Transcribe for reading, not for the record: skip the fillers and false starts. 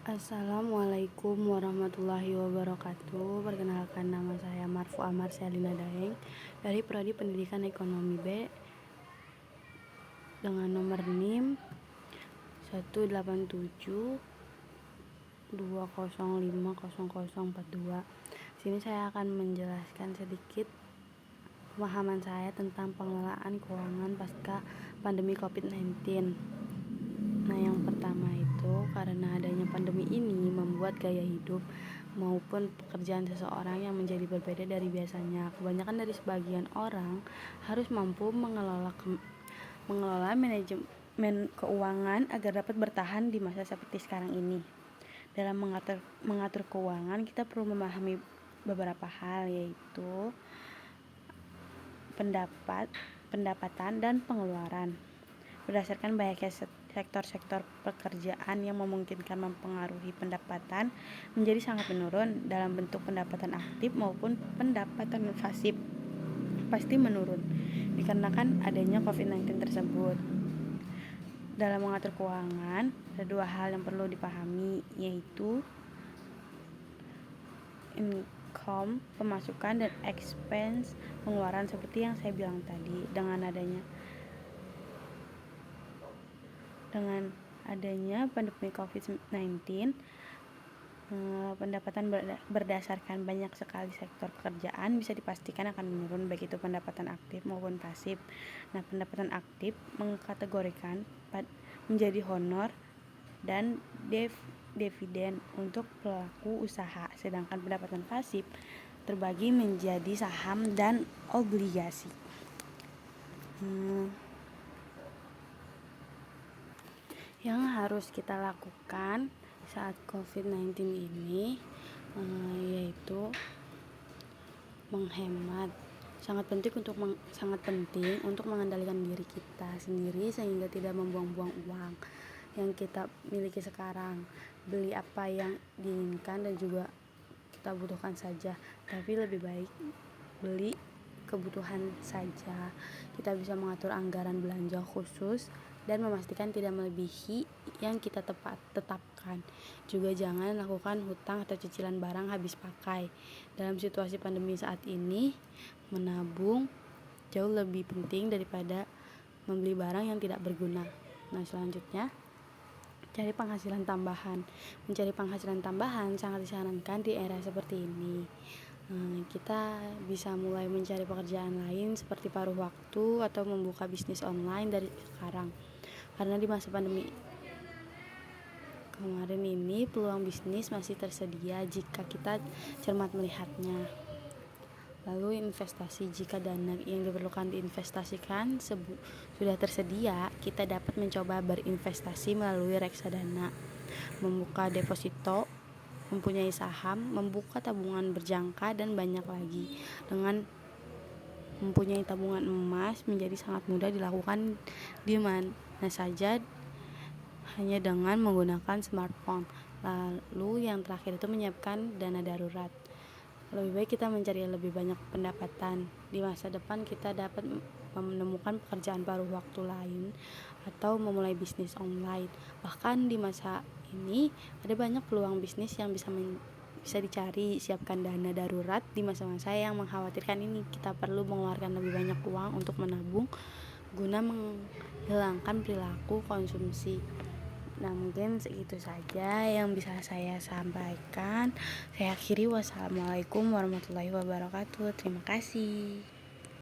Assalamualaikum warahmatullahi wabarakatuh. Perkenalkan, nama saya Marfu Amar Selina Daeng dari Prodi Pendidikan Ekonomi B dengan nomor NIM 18720500042. Sini saya akan menjelaskan sedikit pemahaman saya tentang pengelolaan keuangan pasca pandemi COVID-19. Nah, yang pertama itu karena adanya pandemi ini membuat gaya hidup maupun pekerjaan seseorang yang menjadi berbeda dari biasanya. Kebanyakan dari sebagian orang harus mampu mengelola manajemen keuangan agar dapat bertahan di masa seperti sekarang ini. Dalam mengatur keuangan, kita perlu memahami beberapa hal, yaitu pendapatan dan pengeluaran. Berdasarkan banyaknya sektor-sektor pekerjaan yang memungkinkan mempengaruhi pendapatan menjadi sangat menurun dalam bentuk pendapatan aktif maupun pendapatan pasif pasti menurun dikarenakan adanya COVID-19 tersebut. Dalam mengatur keuangan, ada dua hal yang perlu dipahami, yaitu income, pemasukan, dan expense, pengeluaran, seperti yang saya bilang tadi. Dengan adanya pandemi COVID-19, pendapatan berdasarkan banyak sekali sektor pekerjaan bisa dipastikan akan menurun, baik itu pendapatan aktif maupun pasif. Nah, pendapatan aktif mengkategorikan menjadi honor dan dividen untuk pelaku usaha, sedangkan pendapatan pasif terbagi menjadi saham dan obligasi. Yang harus kita lakukan saat COVID-19 ini yaitu menghemat. Sangat penting untuk mengendalikan diri kita sendiri sehingga tidak membuang-buang uang yang kita miliki sekarang. Beli apa yang diinginkan dan juga kita butuhkan saja, tapi lebih baik beli kebutuhan saja. Kita bisa mengatur anggaran belanja khusus dan memastikan tidak melebihi yang kita tetapkan. Juga jangan lakukan hutang atau cicilan barang habis pakai. Dalam situasi pandemi saat ini, menabung jauh lebih penting daripada membeli barang yang tidak berguna. Nah, selanjutnya, mencari penghasilan tambahan sangat disarankan di era seperti ini. Kita bisa mulai mencari pekerjaan lain seperti paruh waktu atau membuka bisnis online dari sekarang, karena di masa pandemi kemarin ini peluang bisnis masih tersedia jika kita cermat melihatnya. Lalu investasi, jika dana yang diperlukan diinvestasikan sudah tersedia, kita dapat mencoba berinvestasi melalui reksadana, membuka deposito, mempunyai saham, membuka tabungan berjangka, dan banyak lagi. Dengan mempunyai tabungan emas menjadi sangat mudah dilakukan di mana saja hanya dengan menggunakan smartphone. Lalu yang terakhir itu menyiapkan dana darurat. Lebih baik kita mencari lebih banyak pendapatan. Di masa depan kita dapat menemukan pekerjaan paruh waktu lain atau memulai bisnis online. Bahkan di masa ini ada banyak peluang bisnis yang bisa dicari. Siapkan dana darurat di masa-masa yang mengkhawatirkan ini. Kita perlu mengeluarkan lebih banyak uang untuk menabung guna menghilangkan perilaku konsumsi. Nah, mungkin segitu saja yang bisa saya sampaikan. Saya akhiri. Wassalamualaikum warahmatullahi wabarakatuh. Terima kasih.